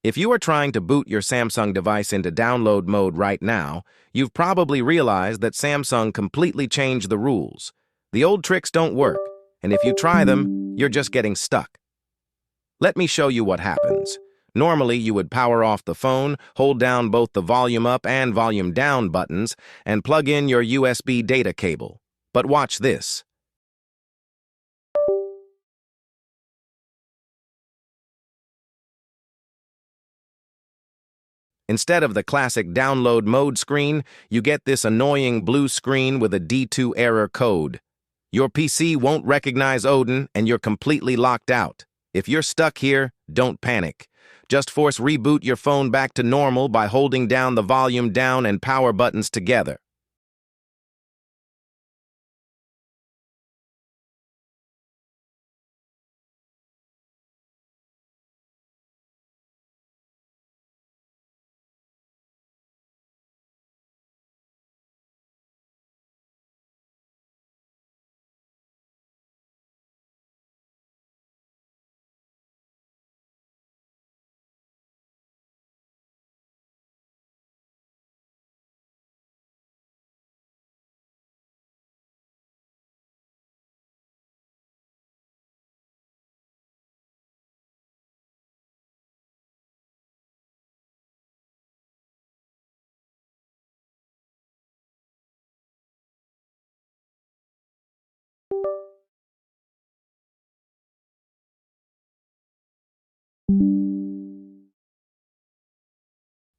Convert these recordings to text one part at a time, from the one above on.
If you are trying to boot your Samsung device into download mode right now, you've probably realized that Samsung completely changed the rules. The old tricks don't work, and if you try them, you're just getting stuck. Let me show you what happens. Normally, you would power off the phone, hold down both the volume up and volume down buttons, and plug in your USB data cable. But watch this. Instead of the classic download mode screen, you get this annoying blue screen with a D2 error code. Your PC won't recognize Odin, and you're completely locked out. If you're stuck here, don't panic. Just force reboot your phone back to normal by holding down the volume down and power buttons together.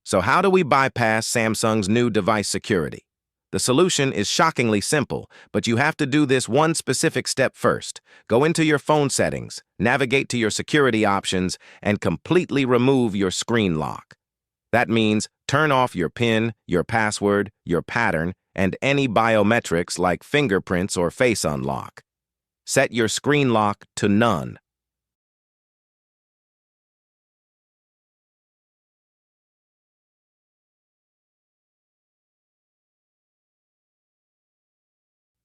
So how do we bypass Samsung's new device security? The solution is shockingly simple, but you have to do this one specific step first. Go into your phone settings, navigate to your security options, and completely remove your screen lock. That means turn off your PIN, your password, your pattern, and any biometrics like fingerprints or face unlock. Set your screen lock to none.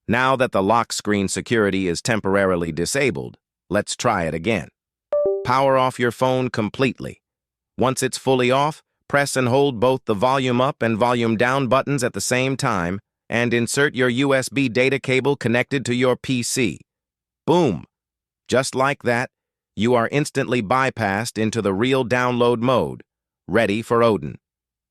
Now that the lock screen security is temporarily disabled, let's try it again. Power off your phone completely. Once it's fully off, press and hold both the volume up and volume down buttons at the same time and insert your USB data cable connected to your PC. Boom! Just like that, you are instantly bypassed into the real download mode, ready for Odin.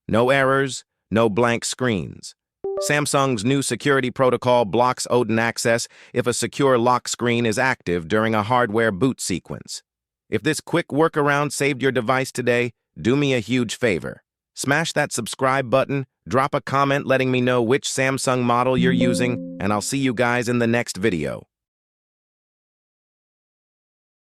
No errors, no blank screens. Samsung's new security protocol blocks Odin access if a secure lock screen is active during a hardware boot sequence. If this quick workaround saved your device today, do me a huge favor. Smash that subscribe button, drop a comment letting me know which Samsung model you're using, and I'll see you guys in the next video.